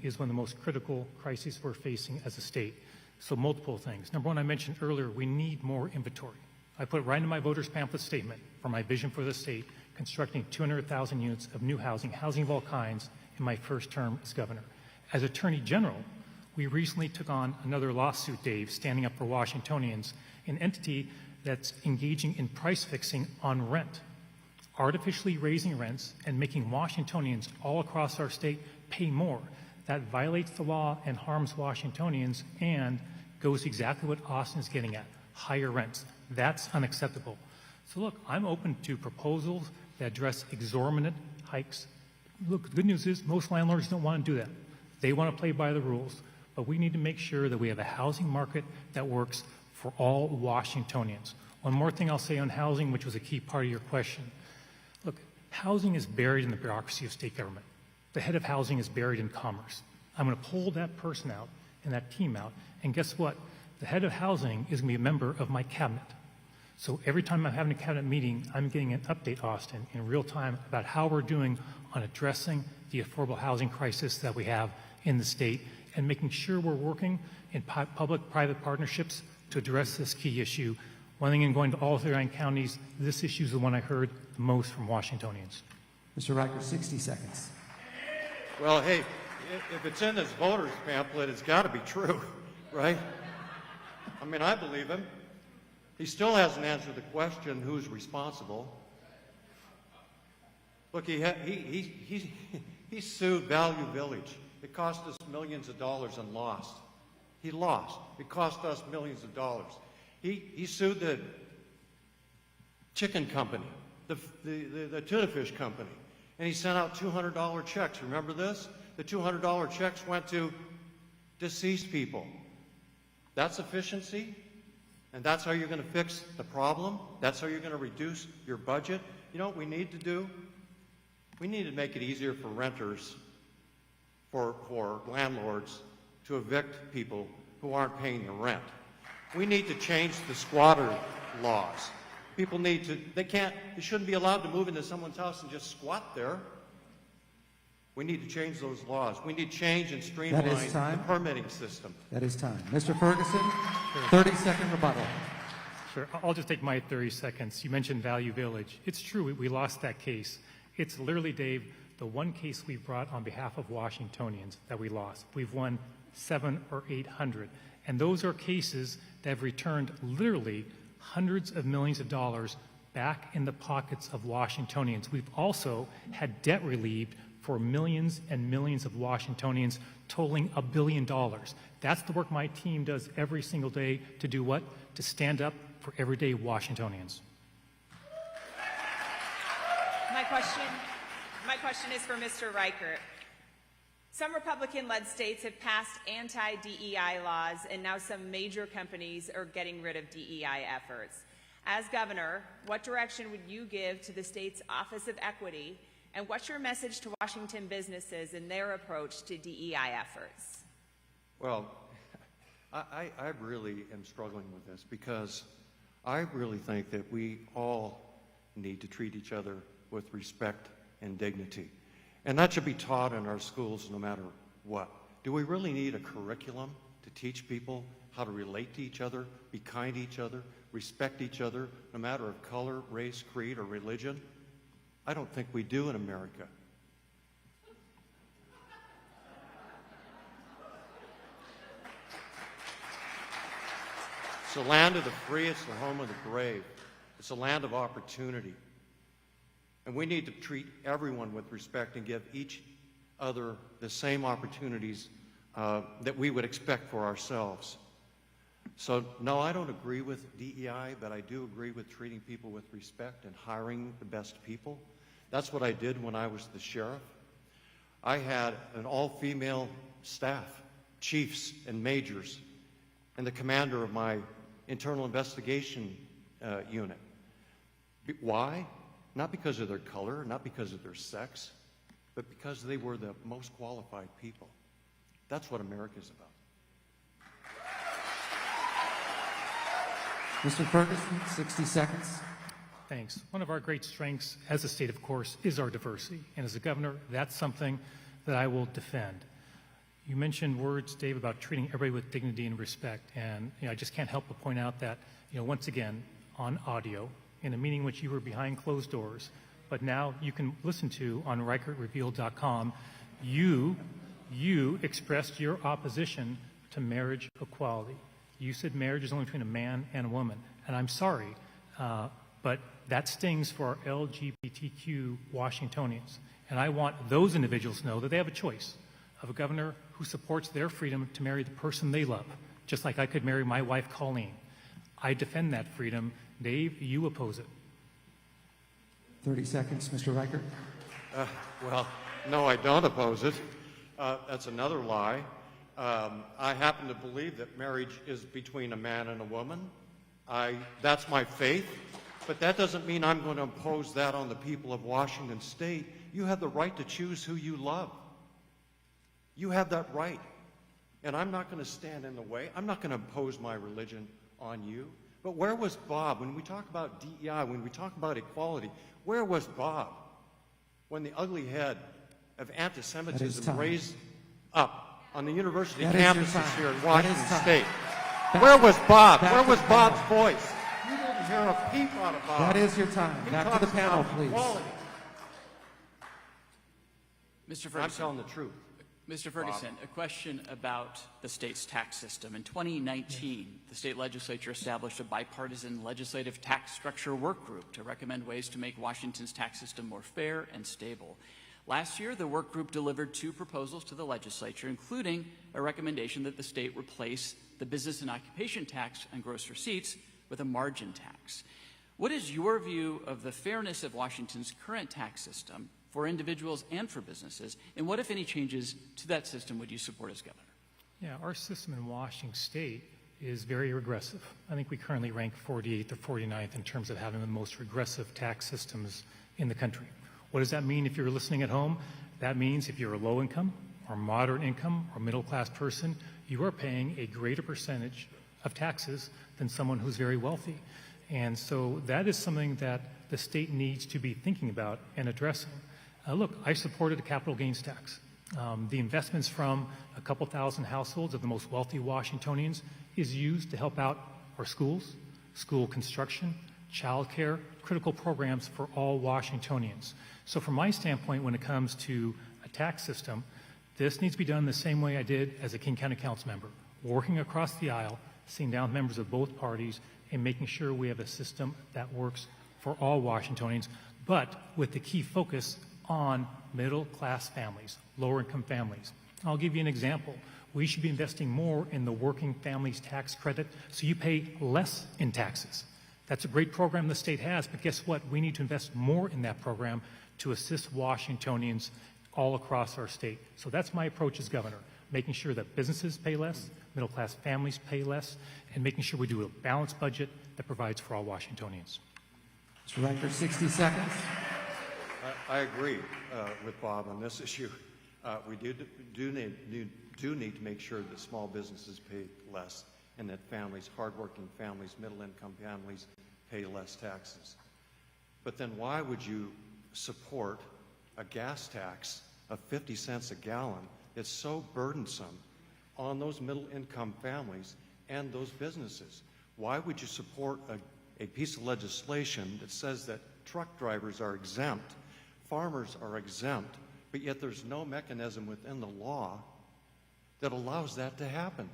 is one of the most critical crises we're facing as a state. So multiple things. Number one, I mentioned earlier, we need more inventory. I put right in my voters' pamphlet statement for my vision for the state, constructing 200,000 units of new housing of all kinds in my first term as governor. As Attorney General, we recently took on another lawsuit, Dave, standing up for Washingtonians, an entity that's engaging in price fixing on rent, artificially raising rents and making Washingtonians all across our state pay more. That violates the law and harms Washingtonians and goes exactly what Austin is getting at, higher rents. That's unacceptable. So look, I'm open to proposals that address exorbitant hikes. Look, the good news is most landlords don't want to do that. They want to play by the rules, but we need to make sure that we have a housing market that works for all Washingtonians. One more thing I'll say on housing, which was a key part of your question. Look, housing is buried in the bureaucracy of state government. The head of housing is buried in commerce. I'm going to pull that person out and that team out, and guess what? The head of housing is going to be a member of my cabinet. So every time I'm having a cabinet meeting, I'm getting an update, Austin, in real time about how we're doing on addressing the affordable housing crisis that we have in the state and making sure we're working in public-private partnerships to address this key issue. One thing in going to all 39 counties, this issue is the one I heard the most from Washingtonians. Mr. Reichert, 60 seconds. Well, hey, if it's in this voters pamphlet, it's got to be true, right? I mean, I believe him. He still hasn't answered the question, who's responsible? Look, he sued Value Village. It cost us millions of dollars and lost. He lost. It cost us millions of dollars. He sued the chicken company, the tuna fish company, and he sent out $200 checks. Remember this? The $200 checks went to deceased people. That's efficiency? And that's how you're going to fix the problem? That's how you're going to reduce your budget? You know what we need to do? We need to make it easier for renters, for landlords to evict people who aren't paying the rent. We need to change the squatter laws. People need to, they shouldn't be allowed to move into someone's house and just squat there. We need to change those laws. We need change and streamline the permitting system. That is time. Mr. Ferguson, 30-second rebuttal. Sure. I'll just take my 30 seconds. You mentioned Value Village. It's true, we lost that case. It's literally, Dave, the one case we brought on behalf of Washingtonians that we lost. We've won 700 or 800. And those are cases that have returned literally hundreds of millions of dollars back in the pockets of Washingtonians. We've also had debt relieved for millions and millions of Washingtonians, totaling $1 billion. That's the work my team does every single day to do what? To stand up for everyday Washingtonians. My question is for Mr. Reichert. Some Republican-led states have passed anti-DEI laws, and now some major companies are getting rid of DEI efforts. As governor, what direction would you give to the state's Office of Equity, and what's your message to Washington businesses in their approach to DEI efforts? Well, I really am struggling with this because I really think that we all need to treat each other with respect and dignity. And that should be taught in our schools no matter what. Do we really need a curriculum to teach people how to relate to each other, be kind to each other, respect each other, no matter of color, race, creed, or religion? I don't think we do in America. It's the land of the free, it's the home of the brave. It's a land of opportunity. And we need to treat everyone with respect and give each other the same opportunities that we would expect for ourselves. So, no, I don't agree with DEI, but I do agree with treating people with respect and hiring the best people. That's what I did when I was the sheriff. I had an all-female staff, chiefs and majors, and the commander of my internal investigation unit. Why? Not because of their color, not because of their sex, but because they were the most qualified people. That's what America's about. Mr. Ferguson, 60 seconds. Thanks. One of our great strengths as a state, of course, is our diversity. And as a governor, that's something that I will defend. You mentioned words, Dave, about treating everybody with dignity and respect. And I just can't help but point out that, once again, on audio, in a meeting which you were behind closed doors, but now you can listen to on ReichertRevealed.com, you expressed your opposition to marriage equality. You said marriage is only between a man and a woman. And I'm sorry, but that stings for our LGBTQ Washingtonians. And I want those individuals to know that they have a choice of a governor who supports their freedom to marry the person they love, just like I could marry my wife, Colleen. I defend that freedom. Dave, you oppose it. 30 seconds, Mr. Reichert. Well, no, I don't oppose it. That's another lie. I happen to believe that marriage is between a man and a woman. That's my faith, but that doesn't mean I'm going to impose that on the people of Washington State. You have the right to choose who you love. You have that right. And I'm not going to stand in the way. I'm not going to impose my religion on you. But where was Bob when we talk about DEI, when we talk about equality? Where was Bob when the ugly head of anti-Semitism raised up on the university campuses here in Washington State? Where was Bob? Where was Bob's voice? You didn't hear a peep out of Bob. That is your time. Back to the panel, please. Mr. Ferguson. I'm telling the truth. Mr. Ferguson, a question about the state's tax system. In 2019, the state legislature established a bipartisan legislative tax structure work group to recommend ways to make Washington's tax system more fair and stable. Last year, the work group delivered 2 proposals to the legislature, including a recommendation that the state replace the business and occupation tax on gross receipts with a margin tax. What is your view of the fairness of Washington's current tax system for individuals and for businesses, and what, if any, changes to that system would you support as governor? Yeah, our system in Washington State is very regressive. I think we currently rank 48th or 49th in terms of having the most regressive tax systems in the country. What does that mean if you're listening at home? That means if you're a low income or moderate income or middle class person, you are paying a greater percentage of taxes than someone who's very wealthy. And so that is something that the state needs to be thinking about and addressing. Look, I supported a capital gains tax. The investments from a couple thousand households of the most wealthy Washingtonians is used to help out our schools, school construction, child care, critical programs for all Washingtonians. So from my standpoint, when it comes to a tax system, this needs to be done the same way I did as a King County Council member, working across the aisle, sitting down with members of both parties, and making sure we have a system that works for all Washingtonians, but with the key focus on middle-class families, lower-income families. I'll give you an example. We should be investing more in the Working Families Tax Credit so you pay less in taxes. That's a great program the state has, but guess what? We need to invest more in that program to assist Washingtonians all across our state. So that's my approach as governor, making sure that businesses pay less, middle-class families pay less, and making sure we do a balanced budget that provides for all Washingtonians. Mr. Reichert, 60 seconds. I agree with Bob on this issue. We do need to make sure that small businesses pay less and that families, hardworking families, middle-income families, pay less taxes. But then why would you support a gas tax of 50 cents a gallon that's so burdensome on those middle-income families and those businesses? Why would you support a piece of legislation that says that truck drivers are exempt, farmers are exempt, but yet there's no mechanism within the law that allows that to happen?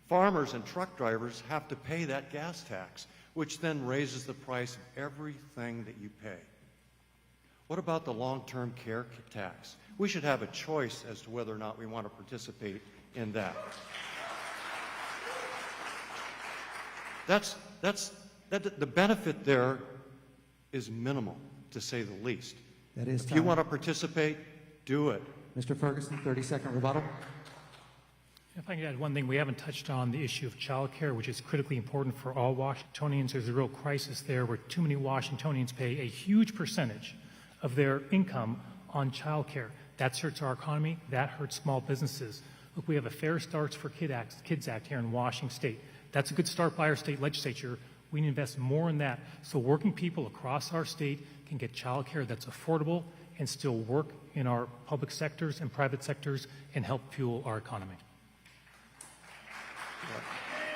Farmers and truck drivers have to pay that gas tax, which then raises the price of everything that you pay. What about the long-term care tax? We should have a choice as to whether or not we want to participate in that. The benefit there is minimal, to say the least. That is If time. you want to participate, do it. Mr. Ferguson, 30-second rebuttal. If I could add one thing, we haven't touched on the issue of child care, which is critically important for all Washingtonians. There's a real crisis there where too many Washingtonians pay a huge percentage of their income on child care. That hurts our economy. That hurts small businesses. Look, we have a Fair Starts for Kids Act here in Washington State. That's a good start by our state legislature. We need to invest more in that so working people across our state can get child care that's affordable and still work in our public sectors and private sectors and help fuel our economy.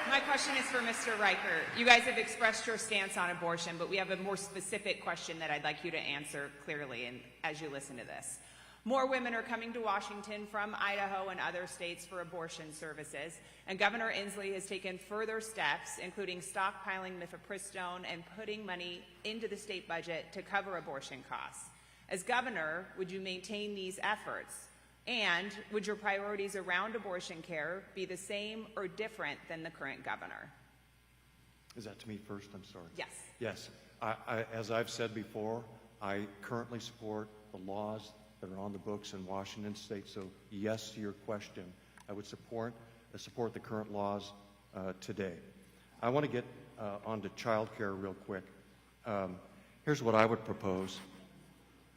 My question is for Mr. Reichert. You guys have expressed your stance on abortion, but we have a more specific question that I'd like you to answer clearly as you listen to this. More women are coming to Washington from Idaho and other states for abortion services, and Governor Inslee has taken further steps, including stockpiling mifepristone and putting money into the state budget to cover abortion costs. As governor, would you maintain these efforts? And would your priorities around abortion care be the same or different than the current governor? Is that to me first? I'm sorry. Yes. Yes. As I've said before, I currently support the laws that are on the books in Washington State. So yes to your question. I would support the current laws today. I want to get onto child care real quick. Here's what I would propose.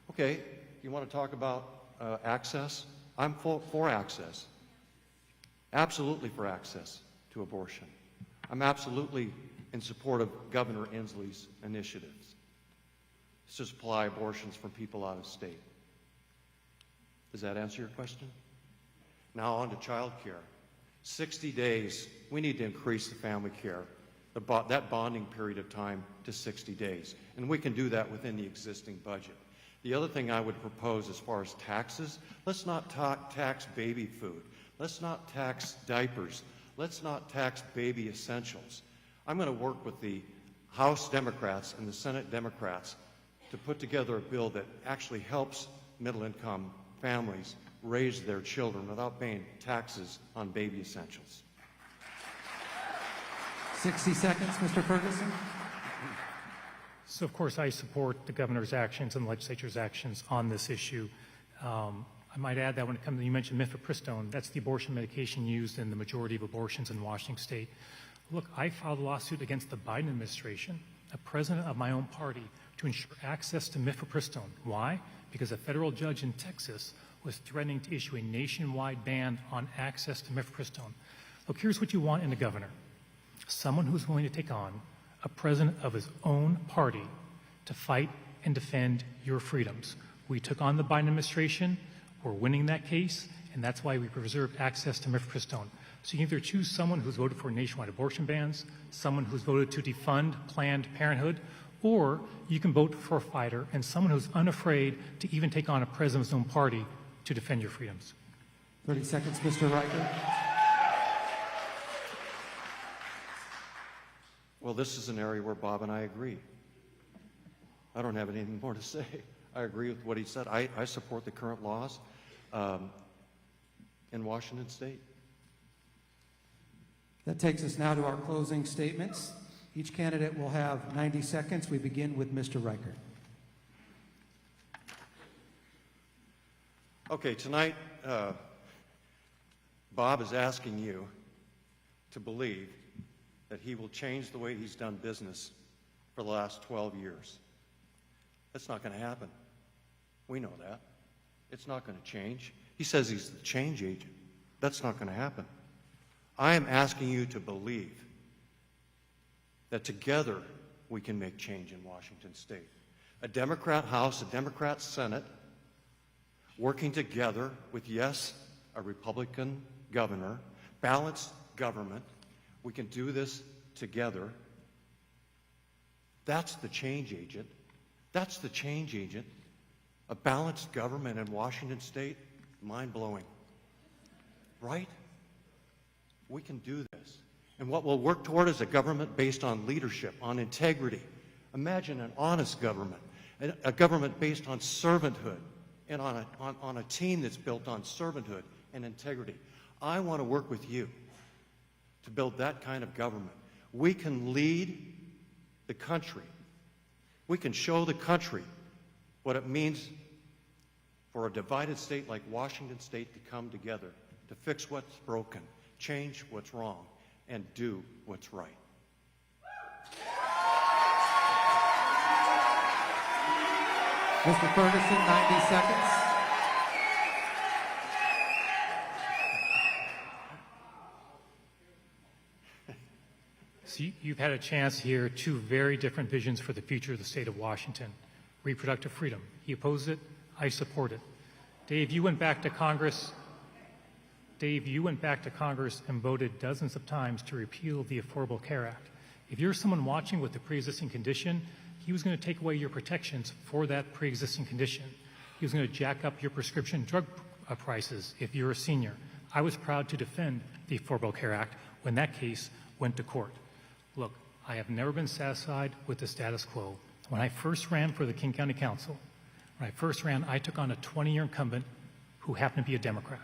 Okay, you want to talk about access? I'm for access. Absolutely for access to abortion. I'm absolutely in support of Governor Inslee's initiatives to supply abortions from people out of state. Does that answer your question? Now on to child care. 60 days. We need to increase the family care, that bonding period of time to 60 days. And we can do that within the existing budget. The other thing I would propose as far as taxes, let's not tax baby food. Let's not tax diapers. Let's not tax baby essentials. I'm going to work with the House Democrats and the Senate Democrats to put together a bill that actually helps middle-income families raise their children without paying taxes on baby essentials. 60 seconds, Mr. Ferguson. So, of course, I support the governor's actions and the legislature's actions on this issue. I might add that when it comes to, you mentioned mifepristone, that's the abortion medication used in the majority of abortions in Washington State. Look, I filed a lawsuit against the Biden administration, a president of my own party, to ensure access to mifepristone. Why? Because a federal judge in Texas was threatening to issue a nationwide ban on access to mifepristone. Look, here's what you want in a governor. Someone who's willing to take on a president of his own party to fight and defend your freedoms. We took on the Biden administration, we're winning that case, and that's why we preserved access to mifepristone. So you can either choose someone who's voted for nationwide abortion bans, someone who's voted to defund Planned Parenthood, or you can vote for a fighter and someone who's unafraid to even take on a president of his own party to defend your freedoms. 30 seconds, Mr. Reichert. Well, this is an area where Bob and I agree. I don't have anything more to say. I agree with what he said. I support the current laws in Washington State. That takes us now to our closing statements. Each candidate will have 90 seconds. We begin with Mr. Reichert. Okay, tonight, Bob is asking you to believe that he will change the way he's done business for the last 12 years. That's not going to happen. We know that. It's not going to change. He says he's the change agent. That's not going to happen. I am asking you to believe that together we can make change in Washington State. A Democrat House, a Democrat Senate, working together with, yes, a Republican governor, balanced government. We can do this together. That's the change agent. That's the change agent. A balanced government in Washington State, mind-blowing. Right? We can do this. And what we'll work toward is a government based on leadership, on integrity. Imagine an honest government, a government based on servanthood, and on a team that's built on servanthood and integrity. I want to work with you to build that kind of government. We can lead the country. We can show the country what it means for a divided state like Washington State to come together, to fix what's broken, change what's wrong, and do what's right. Mr. Ferguson, 90 seconds. So you've had a chance to hear two very different visions for the future of the state of Washington. Reproductive freedom. He opposed it. I support it. Dave, you went back to Congress. And voted dozens of times to repeal the Affordable Care Act. If you're someone watching with a pre-existing condition, he was going to take away your protections for that pre-existing condition. He was going to jack up your prescription drug prices if you're a senior. I was proud to defend the Affordable Care Act when that case went to court. Look, I have never been satisfied with the status quo. When I first ran for the King County Council, I took on a 20-year incumbent who happened to be a Democrat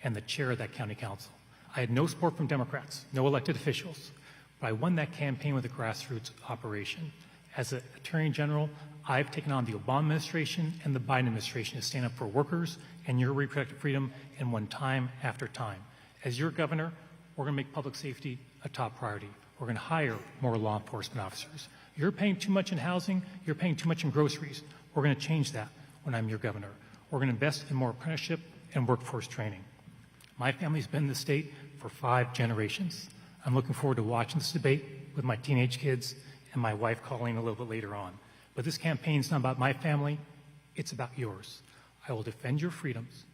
and the chair of that county council. I had no support from Democrats, no elected officials, but I won that campaign with a grassroots operation. As an Attorney General, I've taken on the Obama administration and the Biden administration to stand up for workers and your reproductive freedom, and won time after time. As your governor, we're going to make public safety a top priority. We're going to hire more law enforcement officers. You're paying too much in housing, you're paying too much in groceries. We're going to change that when I'm your governor. We're going to invest in more apprenticeship and workforce training. My family's been in the state for 5 generations. I'm looking forward to watching this debate with my teenage kids and my wife calling a little bit later on. But this campaign is not about my family, it's about yours. I will defend your freedoms,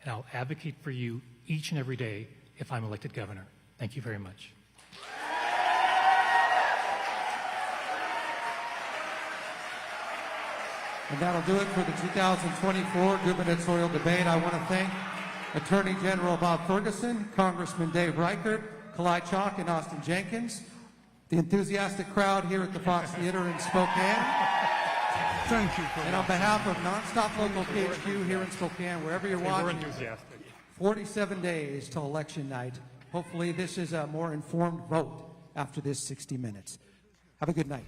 and I'll advocate for you each and every day if I'm elected governor. Thank you very much. And that'll do it for the 2024 gubernatorial debate. I want to thank Attorney General Bob Ferguson, Congressman Dave Reichert, Kalai Chalk, and Austin Jenkins, the enthusiastic crowd here at the Fox Theater in Spokane. Thank you. And on behalf of Nonstop Local KHQ here in Spokane, wherever you're watching, 47 days till election night. Hopefully this is a more informed vote after this 60 minutes. Have a good night.